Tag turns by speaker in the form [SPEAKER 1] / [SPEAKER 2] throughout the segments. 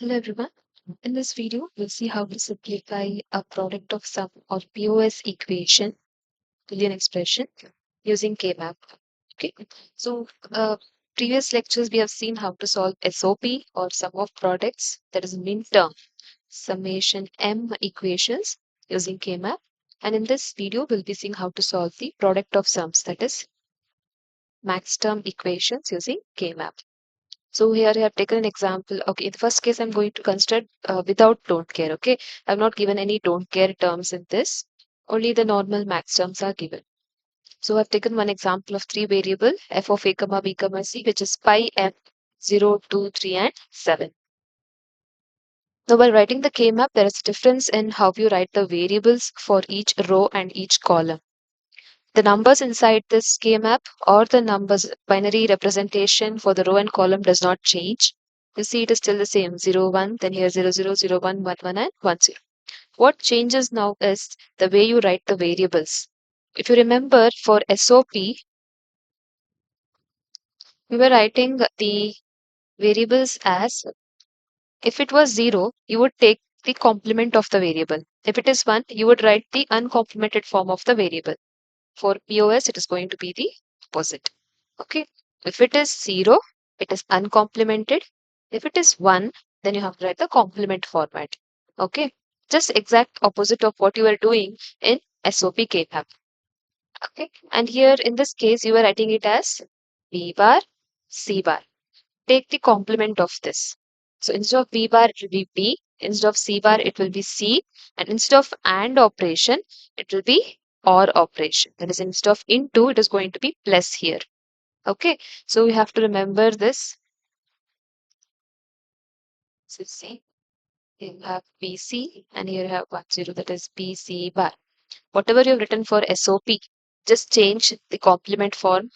[SPEAKER 1] Hello everyone. In this video, we'll see how to simplify a product of sum or POS equation, Boolean expression, using K-map. Okay. So, previous lectures we have seen how to solve SOP or sum of products, that is min term, summation M equations using K-map. And in this video, we'll be seeing how to solve the product of sums, that is max term equations using K-map. So here I have taken an example. Okay, in the first case, I'm going to consider without don't care. Okay, I've not given any don't care terms in this. Only the normal max terms are given. So I've taken one example of three variable f of a comma b comma c, which is pi m 0, 2, 3, and 7. Now while writing the K-map, there is a difference in how you write the variables for each row and each column. The numbers inside this K-map or the numbers binary representation for the row and column does not change. You see it is still the same 0, 1, then here 0, 0, 0, 1, 1, 1 and 1, 0. What changes now is the way you write the variables. If you remember for SOP, we were writing the variables as if it was 0, you would take the complement of the variable. If it is 1, you would write the uncomplemented form of the variable. For POS, it is going to be the opposite. Okay. If it is 0, it is uncomplimented. If it is 1, then you have to write the complement format. Okay. Just exact opposite of what you are doing in SOP K-map. Okay. And here in this case, you are writing it as B bar, C bar. Take the complement of this. So instead of B bar, it will be B. Instead of C bar, it will be C. And instead of AND operation, it will be OR operation. That is, instead of into, it is going to be plus here. Okay. So we have to remember this. So see, you have BC and here you have 1, 0, that is BC bar. Whatever you have written for SOP, just change the complement form.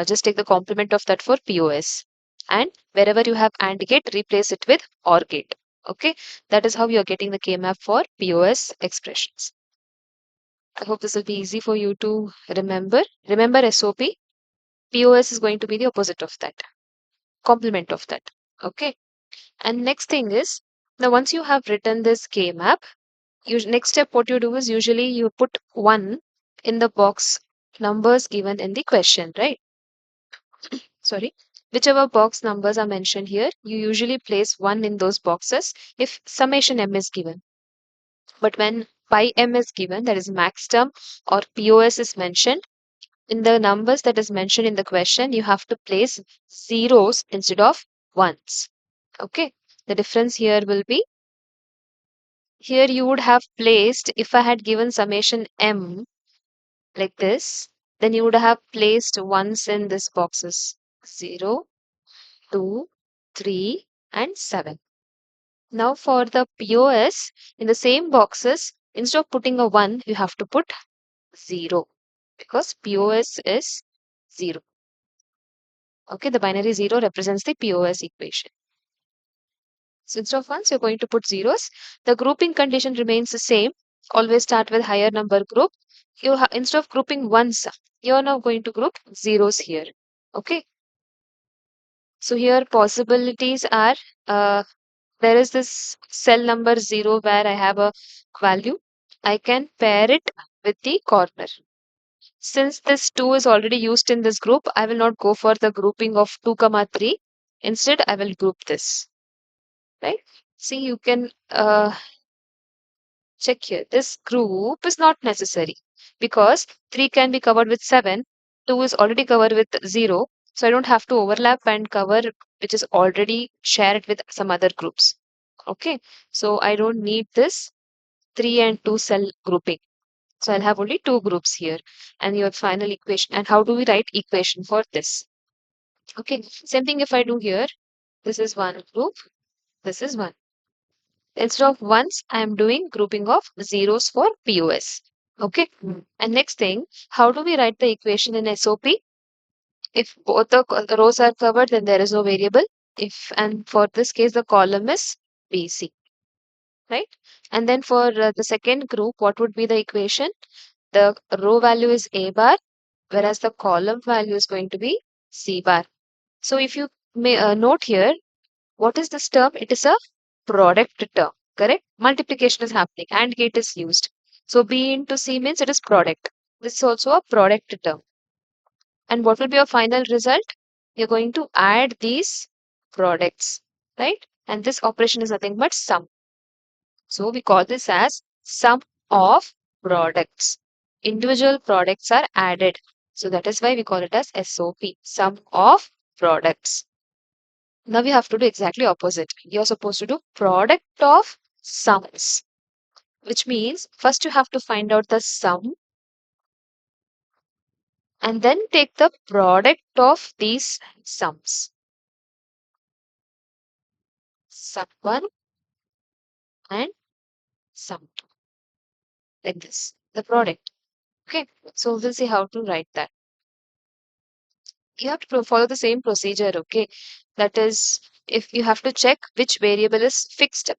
[SPEAKER 1] Just take the complement of that for POS. And wherever you have AND gate, replace it with OR gate. Okay, that is how you are getting the K-map for POS expressions. I hope this will be easy for you to remember. Remember SOP, POS is going to be the opposite of that, complement of that. Okay, and next thing is, now once you have written this K-map, next step what you do is usually you put 1 in the box numbers given in the question, right? Sorry, whichever box numbers are mentioned here, you usually place 1 in those boxes if summation m is given. But when pi m is given, that is max term or POS is mentioned, in the numbers that is mentioned in the question, you have to place zeros instead of ones. Okay, the difference here will be, here you would have placed, if I had given summation m like this, then you would have placed ones in this boxes 0, 2, 3, and 7. Now for the POS, in the same boxes, instead of putting a 1, you have to put 0 because POS is 0. Okay, the binary 0 represents the POS equation. So instead of 1s, you're going to put zeros. The grouping condition remains the same. Always start with higher number group. Instead of grouping 1s, you're now going to group zeros here. Okay. So here possibilities are, there is this cell number 0 where I have a value. I can pair it with the corner. Since this 2 is already used in this group, I will not go for the grouping of 2, 3. Instead, I will group this. Right? See, you can check here. This group is not necessary because 3 can be covered with 7. 2 is already covered with 0. So I don't have to overlap and cover which is already shared with some other groups. Okay. So I don't need this 3 and 2 cell grouping. So I'll have only 2 groups here and your final equation. And how do we write equation for this? Okay. Same thing if I do here. This is one group. This is one. Instead of ones, I am doing grouping of zeros for POS. Okay. And next thing, how do we write the equation in SOP? If both the rows are covered, then there is no variable. And for this case, the column is BC, right? And then for the second group, what would be the equation? The row value is A bar, whereas the column value is going to be C bar. So if you may note here, what is this term? It is a product term, correct? Multiplication is happening, and gate is used. So B into C means it is product. This is also a product term. And what will be your final result? You're going to add these products, right? And this operation is nothing but sum. So we call this as sum of products. Individual products are added. So that is why we call it as SOP, sum of products. Now we have to do exactly opposite. You're supposed to do product of sums, which means first you have to find out the sum and then take the product of these sums. Sum 1 and sum 2. Like this, the product. Okay, so we'll see how to write that. You have to follow the same procedure, okay? That is, if you have to check which variable is fixed,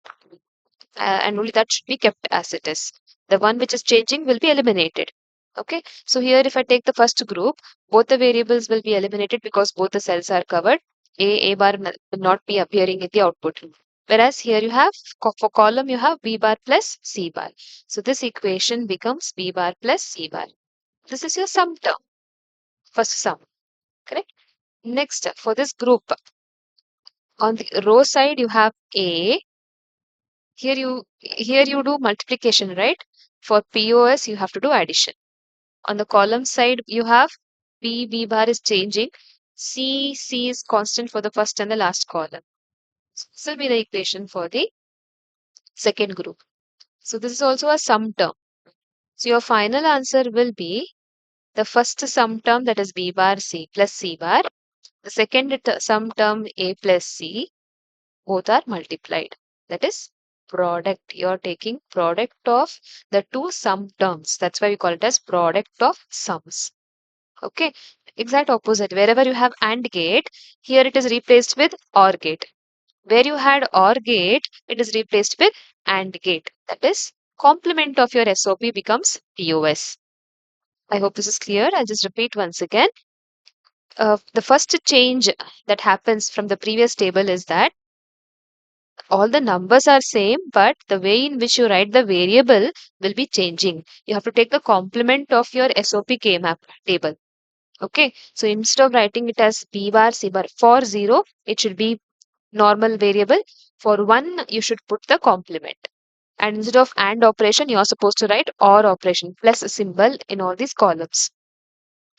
[SPEAKER 1] and only that should be kept as it is. The one which is changing will be eliminated. Okay, so here if I take the first group, both the variables will be eliminated because both the cells are covered. A bar will not be appearing in the output. Whereas here you have, for column, you have B bar plus C bar. So this equation becomes B bar plus C bar. This is your sum term, first sum, correct? Next, for this group, on the row side, you have A. Here you do multiplication, right? For POS, you have to do addition. On the column side, you have B bar is changing. C is constant for the first and the last column. So this will be the equation for the second group. So this is also a sum term. So your final answer will be the first sum term, that is B bar C plus C bar. The second sum term A plus C, both are multiplied. That is product. You're taking product of the two sum terms. That's why we call it as product of sums. Okay, exact opposite. Wherever you have AND gate, here it is replaced with OR gate. Where you had OR gate, it is replaced with AND gate. That is, complement of your SOP becomes POS. I hope this is clear. I'll just repeat once again. The first change that happens from the previous table is that all the numbers are same, but the way in which you write the variable will be changing. You have to take the complement of your SOP K-map table. Okay, so instead of writing it as B bar, C bar, for 0, it should be normal variable. For 1, you should put the complement. And instead of AND operation, you are supposed to write OR operation plus a symbol in all these columns.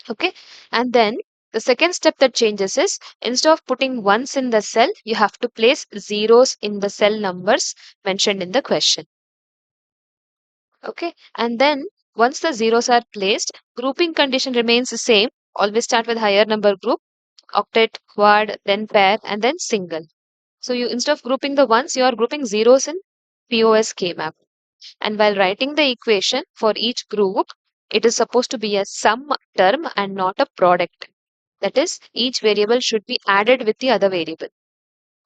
[SPEAKER 1] Okay, and then the second step that changes is instead of putting ones in the cell, you have to place zeros in the cell numbers mentioned in the question. Okay, and then once the zeros are placed, grouping condition remains the same. Always start with higher number group, octet, quad, then pair, and then single. So you, instead of grouping the ones, you are grouping zeros in POS K-map. And while writing the equation for each group, it is supposed to be a sum term and not a product. That is, each variable should be added with the other variable.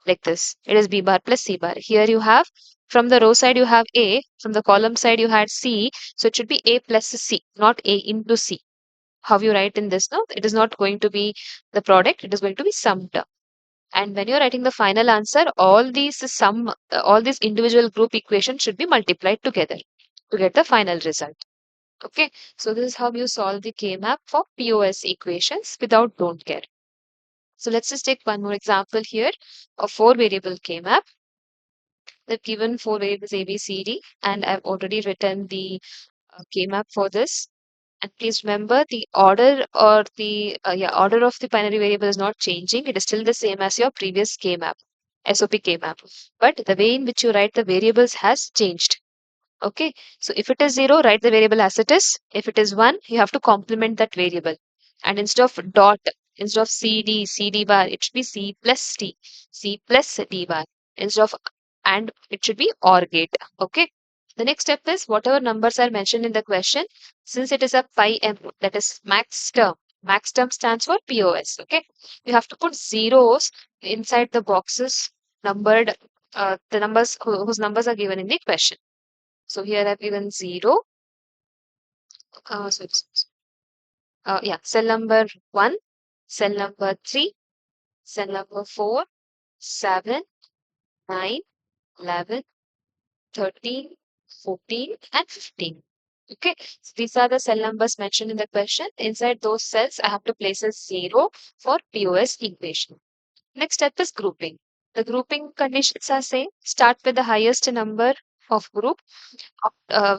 [SPEAKER 1] Like this, it is B bar plus C bar. Here you have, from the row side you have A, from the column side you had C. So it should be A plus C, not A into C. How you write in this now? It is not going to be the product, it is going to be sum term. And when you're writing the final answer, all these all these individual group equations should be multiplied together to get the final result. Okay, so this is how you solve the K-map for POS equations without don't care. So let's just take one more example here of 4-variable K-map. They've given 4 variables A, B, C, D, and I've already written the K-map for this. And please remember the order or the order of the binary variable is not changing. It is still the same as your previous K-map, SOP K-map. But the way in which you write the variables has changed. Okay, so if it is 0, write the variable as it is. If it is 1, you have to complement that variable. And instead of dot, instead of CD bar, it should be C plus D, C plus D bar. Instead of and, it should be OR gate. Okay. The next step is whatever numbers are mentioned in the question, since it is a pi m, that is max term. Max term stands for POS. Okay. You have to put zeros inside the boxes numbered, the numbers whose numbers are given in the question. So here I've given 0. So it's, cell number 1, cell number 3, cell number 4, 7, 9, 11, 13, 14, and 15. Okay, so these are the cell numbers mentioned in the question. Inside those cells, I have to place a 0 for POS equation. Next step is grouping. The grouping conditions are same. Start with the highest number of group.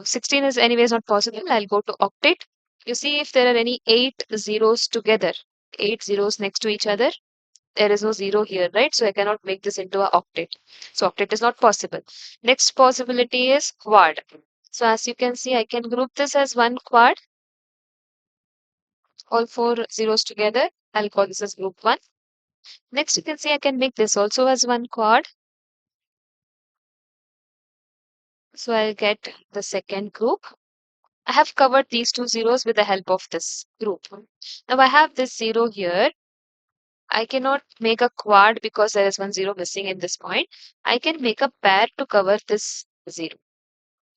[SPEAKER 1] 16 is anyways not possible. I'll go to octet. You see if there are any 8 zeros together, 8 zeros next to each other. There is no 0 here, right? So I cannot make this into a octet. So octet is not possible. Next possibility is quad. So as you can see, I can group this as one quad. All 4 zeros together. I'll call this as group 1. Next, you can see I can make this also as one quad. So I'll get the second group. I have covered these 2 zeros with the help of this group. Now I have this 0 here. I cannot make a quad because there is one 0 missing in this point. I can make a pair to cover this 0.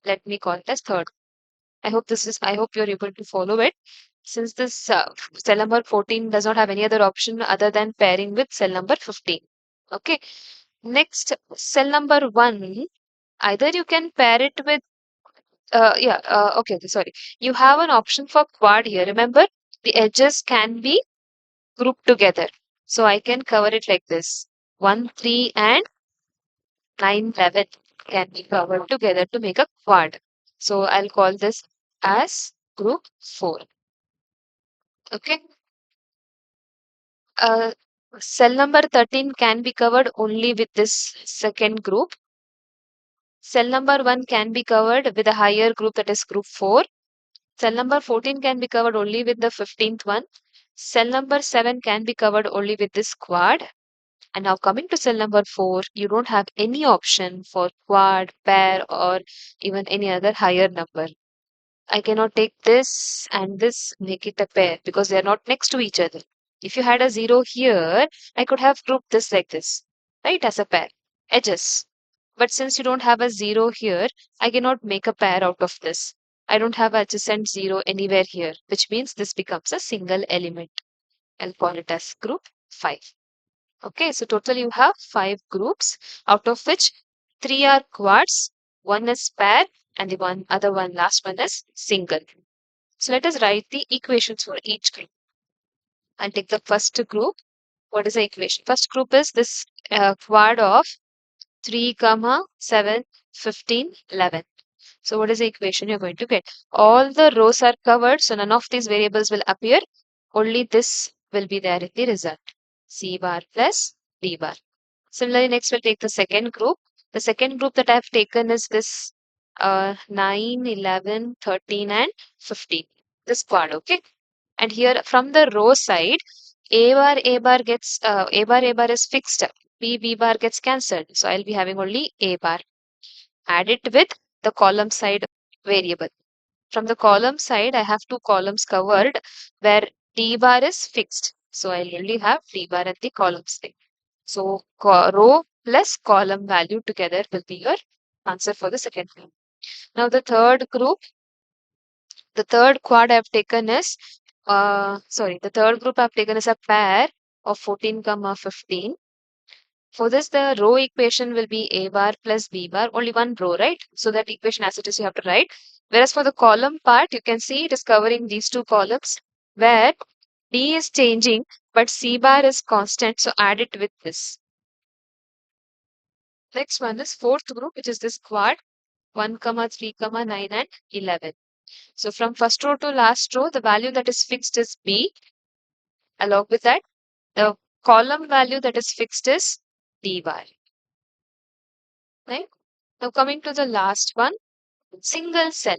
[SPEAKER 1] Let me call it as third. I hope you're able to follow it. Since this cell number 14 does not have any other option other than pairing with cell number 15. Okay. Next, cell number 1, either you can pair it with okay, sorry. You have an option for quad here. Remember, the edges can be grouped together. So I can cover it like this. 1, 3, and 9, 11 can be covered together to make a quad. So I'll call this as group 4. Okay. Uh, Cell number 13 can be covered only with this second group. Cell number 1 can be covered with a higher group, that is group 4. Cell number 14 can be covered only with the 15th one. Cell number 7 can be covered only with this quad. And now coming to cell number 4, you don't have any option for quad, pair, or even any other higher number. I cannot take this and this, make it a pair because they are not next to each other. If you had a 0 here, I could have grouped this like this, right, as a pair, edges. But since you don't have a 0 here, I cannot make a pair out of this. I don't have adjacent 0 anywhere here, which means this becomes a single element. I'll call it as group 5. Okay, so total you have 5 groups, out of which 3 are quads, 1 is pair, and the other one, last one is single. So let us write the equations for each group. I'll take the first group. What is the equation? First group is this quad of 3, 7, 15, 11. So what is the equation you're going to get? All the rows are covered, so none of these variables will appear. Only this will be there in the result. C bar plus D bar. Similarly, next we'll take the second group. The second group that I've taken is this 9, 11, 13, and 15. This quad, okay? And here from the row side, A bar gets, A bar is fixed. B bar gets cancelled. So I'll be having only A bar. Add it with the column side variable. From the column side, I have 2 columns covered where D bar is fixed. So I'll only have D bar at the column side. So row plus column value together will be your answer for the second group. Now the third group, the third quad I've taken is, the third group I've taken is a pair of 14, 15. For this, the row equation will be A bar plus B bar, only one row, right? So that equation as it is you have to write. Whereas for the column part, you can see it is covering these 2 columns where D is changing, but C bar is constant. So add it with this. Next one is fourth group, which is this quad 1, 3, 9, and 11. So from first row to last row, the value that is fixed is B. Along with that, the column value that is fixed is D bar. Right? Now coming to the last one, single cell.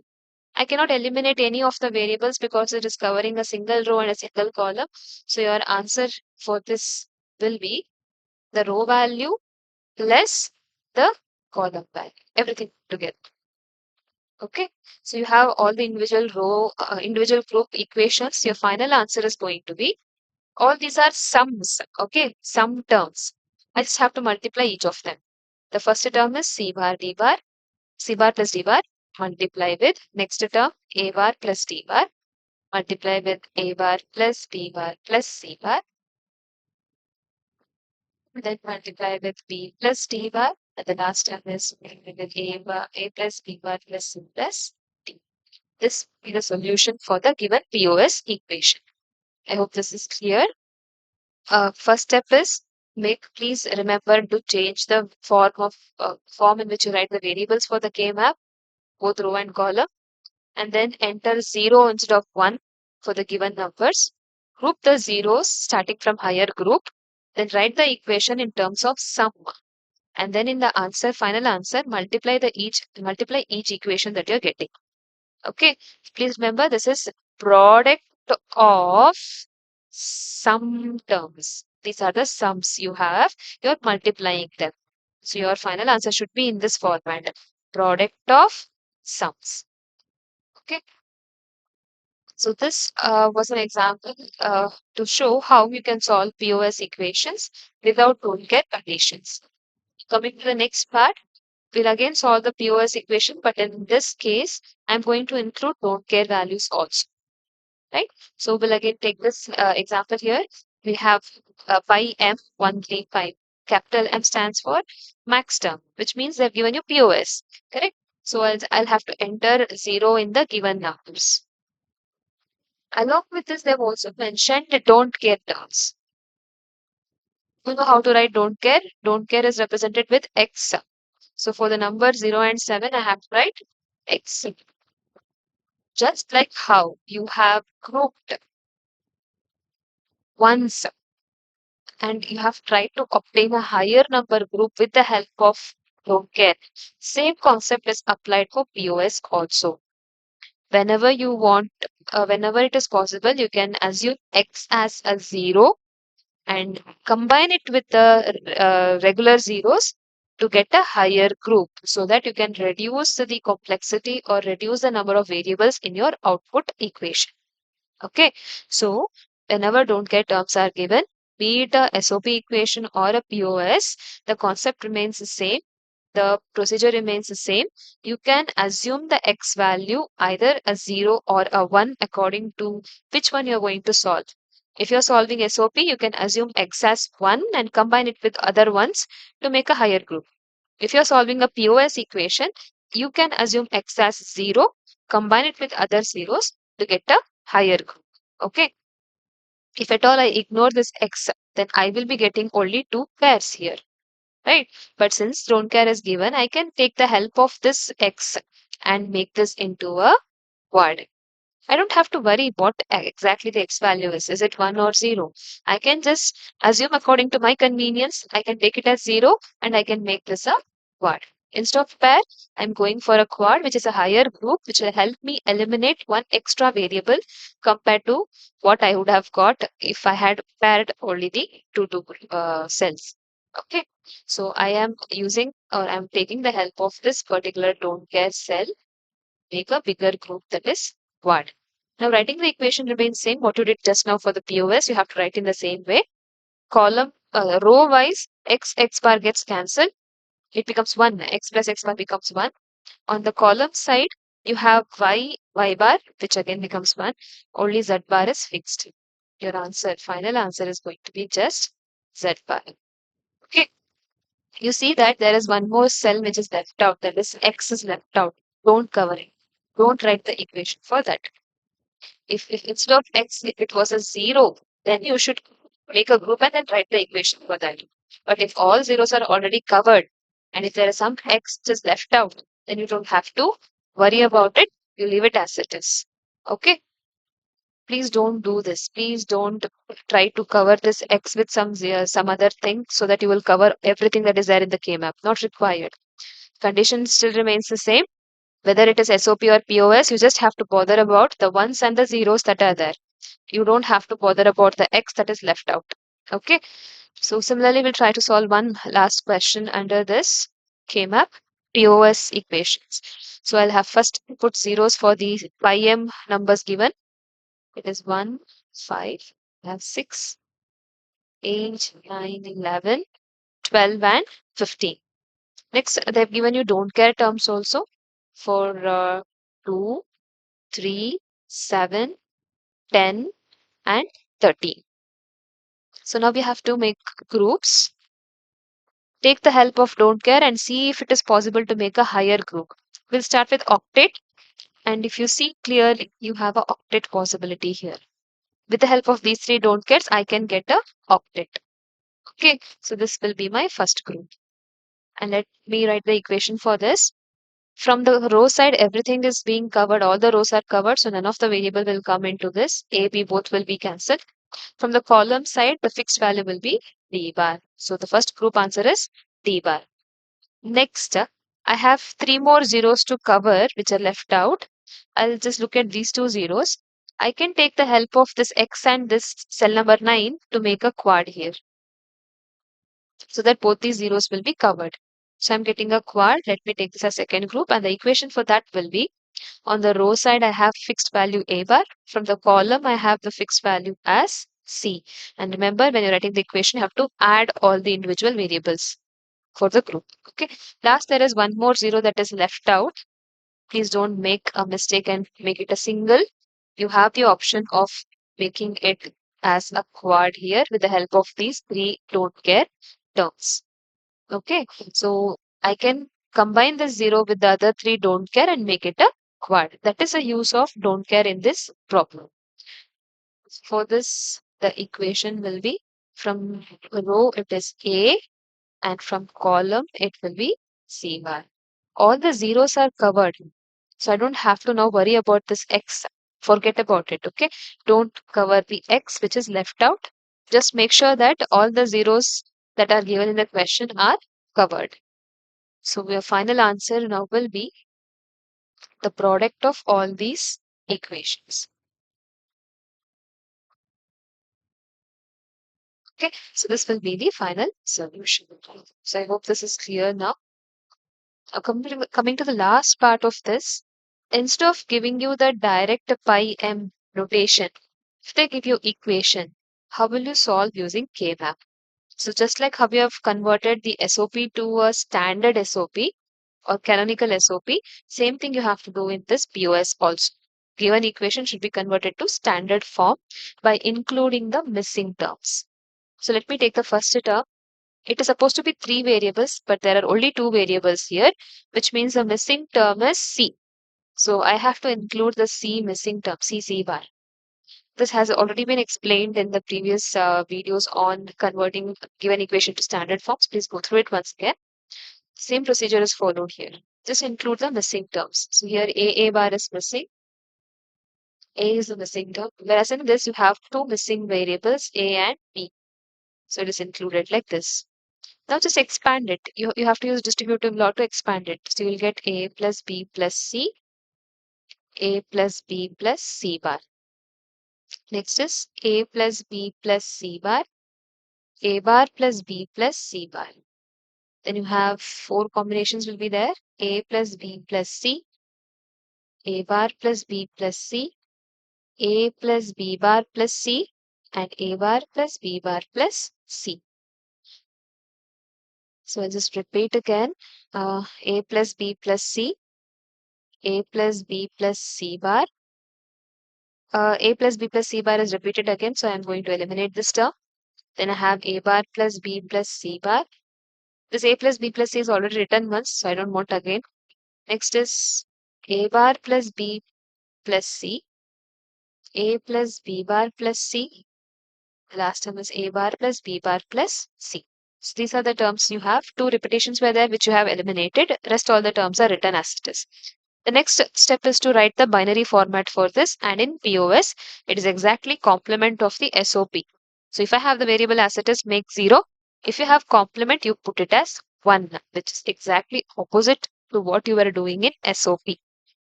[SPEAKER 1] I cannot eliminate any of the variables because it is covering a single row and a single column. So your answer for this will be the row value less the column value, everything together. Okay, so you have all the individual row, individual group equations. Your final answer is going to be, all these are sums, okay, sum terms. I just have to multiply each of them. The first term is C bar D bar, C bar plus D bar, multiply with next term A bar plus D bar, multiply with A bar plus B bar plus C bar, then multiply with B plus D bar, And the last term is a plus b bar plus c plus d. This will be the solution for the given POS equation. I hope this is clear. First step is please remember to change the form in which you write the variables for the K map, both row and column, and then enter 0 instead of 1 for the given numbers. Group the zeros starting from higher group, then write the equation in terms of sum. And then in the final answer, multiply each equation that you're getting. Okay, please remember this is product of sum terms. These are the sums you have. You're multiplying them. So your final answer should be in this format. Product of sums. Okay. So this was an example to show how you can solve POS equations without don't care conditions. Coming to the next part, we'll again solve the POS equation, but in this case, I'm going to include don't care values also. Right? So we'll again take this example here. We have pi m135. Capital M stands for max term, which means they've given you POS. Correct? So I'll have to enter 0 in the given numbers. Along with this, they've also mentioned the don't care terms. You know how to write don't care? Don't care is represented with X. So for the number 0 and 7, I have to write X. Just like how you have grouped ones and you have tried to obtain a higher number group with the help of don't care. Same concept is applied for POS also. Whenever you want, whenever it is possible, you can assume X as a 0 and combine it with the regular zeros to get a higher group so that you can reduce the complexity or reduce the number of variables in your output equation. Okay, so whenever don't care terms are given, be it a SOP equation or a POS, the concept remains the same. The procedure remains the same. You can assume the X value either a 0 or a 1 according to which one you're going to solve. If you're solving SOP, you can assume X as 1 and combine it with other ones to make a higher group. If you're solving a POS equation, you can assume X as 0, combine it with other zeros to get a higher group. Okay. If at all I ignore this X, then I will be getting only 2 pairs here. Right? But since don't care is given, I can take the help of this X and make this into a quad. I don't have to worry what exactly the X value is. Is it 1 or 0? I can just assume according to my convenience. I can take it as 0 and I can make this a quad. Instead of pair, I'm going for a quad, which is a higher group, which will help me eliminate one extra variable compared to what I would have got if I had paired only the two cells. Okay, so I am using or I'm taking the help of this particular don't care cell, make a bigger group that is quad. Now writing the equation remains same. What you did just now for the POS, you have to write in the same way. Row wise, x bar gets cancelled. It becomes 1. X plus x bar becomes 1. On the column side, you have y bar, which again becomes 1. Only z bar is fixed. Your final answer is going to be just z bar. Okay. You see that there is one more cell which is left out. That is x is left out. Don't cover it. Don't write the equation for that. If instead of x, if it was a 0, then you should make a group and then write the equation for that. But if all zeros are already covered and if there is some x just left out, then you don't have to worry about it. You leave it as it is. Okay. Please don't do this. Please don't try to cover this x with some other thing so that you will cover everything that is there in the K map. Not required. Condition still remains the same. Whether it is SOP or POS, you just have to bother about the ones and the zeros that are there. You don't have to bother about the x that is left out. Okay. So similarly, we'll try to solve one last question under this K map POS equations. So I'll have first put zeros for the pi m numbers given. It is 1, 5, I have 6, 8, 9, 11, 12, and 15. Next, they've given you don't care terms also for 2, 3, 7, 10, and 13. So now we have to make groups. take the help of don't care and see if it is possible to make a higher group. We'll start with octet, and if you see clearly, you have a octet possibility here. With the help of these three don't cares, I can get a octet. Okay, so this will be my first group. And let me write the equation for this. From the row side, everything is being covered. All the rows are covered, so none of the variable will come into this. A, B both will be cancelled. From the column side, the fixed value will be D bar. So the first group answer is D bar. Next, I have three more zeros to cover, which are left out. I'll just look at these two zeros. I can take the help of this X and this cell number 9 to make a quad here, so that both these zeros will be covered. So I'm getting a quad. Let me take this as second group, and the equation for that will be, on the row side I have fixed value A bar. From the column I have the fixed value as C. And remember, when you're writing the equation, you have to add all the individual variables for the group. Okay. Last, there is one more zero that is left out. Please don't make a mistake and make it a single. You have the option of making it as a quad here with the help of these three don't care terms. Okay, so I can combine this zero with the other three don't care and make it a quad. That is a use of don't care in this problem. For this, the equation will be, from row it is A, and from column it will be C bar. All the zeros are covered, so I don't have to now worry about this X. Forget about it, okay? Don't cover the X which is left out. Just make sure that all the zeros that are given in the question are covered. So your final answer now will be the product of all these equations. Okay, so this will be the final solution. So I hope this is clear now. Coming to the last part of this, instead of giving you the direct pi m notation, if they give you equation, how will you solve using K-map? So just like how we have converted the SOP to a standard SOP or canonical SOP, same thing you have to do in this POS also. Given equation should be converted to standard form by including the missing terms. So let me take the first term. It is supposed to be three variables, but there are only two variables here, which means the missing term is C. So I have to include the C missing term, C bar. This has already been explained in the previous videos on converting given equation to standard forms. Please go through it once again. Same procedure is followed here. Just include the missing terms. So here A bar is missing. A is the missing term. Whereas in this, you have two missing variables, A and B. So it is included like this. Now just expand it. You have to use distributive law to expand it. So you'll get A plus B plus C, A plus B plus C bar. Next is A plus B plus C bar, A bar plus B plus C bar. Then you have four combinations will be there. A plus B plus C, A bar plus B plus C, A plus B bar plus C, and A bar plus B bar plus C. So I'll just repeat again. A plus B plus C, A plus B plus C bar. A plus B plus C bar is repeated again, so I'm going to eliminate this term. Then I have A bar plus B plus C bar. This A plus B plus C is already written once, so I don't want again. Next is A bar plus B plus C, A plus B bar plus C. The last term is A bar plus B bar plus C. So these are the terms you have. Two repetitions were there which you have eliminated. Rest all the terms are written as it is. The next step is to write the binary format for this, and in POS, it is exactly complement of the SOP. So if I have the variable as it is, make 0. If you have complement, you put it as 1, which is exactly opposite to what you were doing in SOP.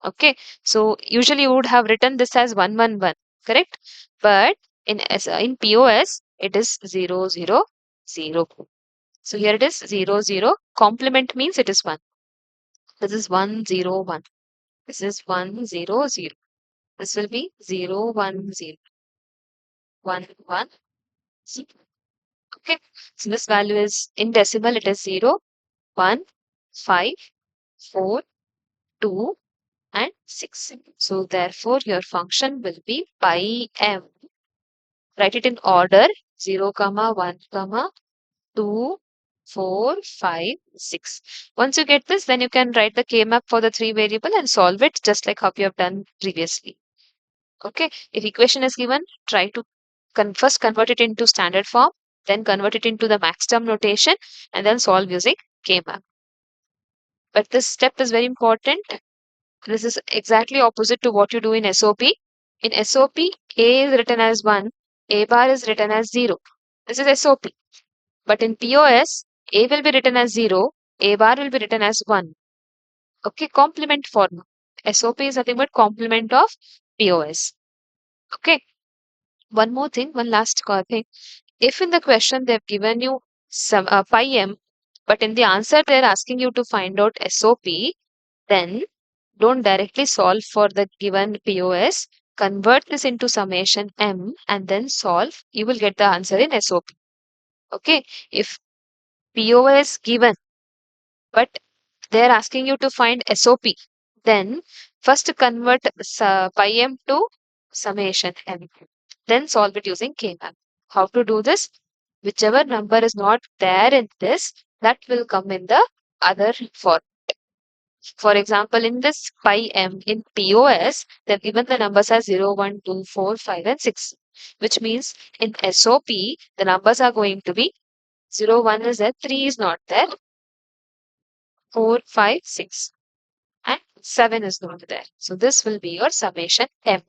[SPEAKER 1] Okay, so usually you would have written this as 1, 1, 1, correct? But in POS, it is 0, 0, 0. So here it is 0, 0. Complement means it is 1. This is 1, 0, 1. This is 1, 0, 0. This will be 0, 1, 0, 1, 1, 0. Okay. So this value is in decimal, it is 0, 1, 5, 4, 2, and 6. So therefore, your function will be pi m. Write it in order 0, 1, 2, 4, 5, 6. Once you get this, then you can write the K-map for the 3 variable and solve it just like how you have done previously. Okay, if equation is given, try to first convert it into standard form, then convert it into the max term notation, and then solve using K-map. But this step is very important. This is exactly opposite to what you do in SOP. In SOP, A is written as 1, A bar is written as 0. This is SOP. But in POS, A will be written as 0, A bar will be written as 1. Okay, complement form. SOP is nothing but complement of POS. Okay, one more thing, one last thing. If in the question they've given you some pi m, but in the answer they're asking you to find out SOP, then don't directly solve for the given POS. Convert this into summation m and then solve. You will get the answer in SOP. Okay, if POS given, but they're asking you to find SOP, then first convert pi m to summation m, then solve it using K-map. How to do this? Whichever number is not there in this, that will come in the other form. For example, in this pi m in POS, they've given the numbers as 0, 1, 2, 4, 5, and 6, which means in SOP, the numbers are going to be 0, 1 is there, 3 is not there, 4, 5, 6, and 7 is not there. So this will be your summation m.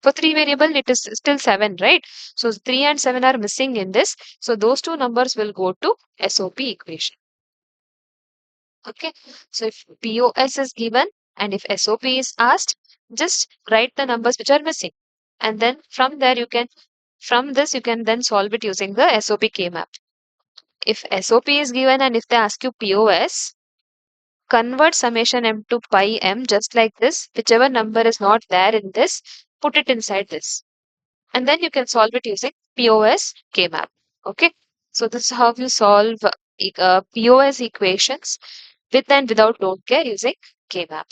[SPEAKER 1] For 3 variable, it is still 7, right? So 3 and 7 are missing in this. So those two numbers will go to SOP equation. Okay, so if POS is given and if SOP is asked, just write the numbers which are missing. And then from there from this you can then solve it using the SOP K-map. If SOP is given and if they ask you POS, convert summation m to pi m just like this. Whichever number is not there in this, put it inside this. And then you can solve it using POS K-map. Okay, so this is how you solve POS equations with and without don't care using K-map.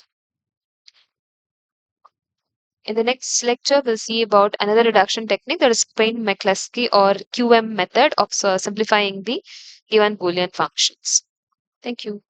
[SPEAKER 1] In the next lecture, we'll see about another reduction technique, that is Payne-McCluskey or QM method of simplifying the given Boolean functions. Thank you.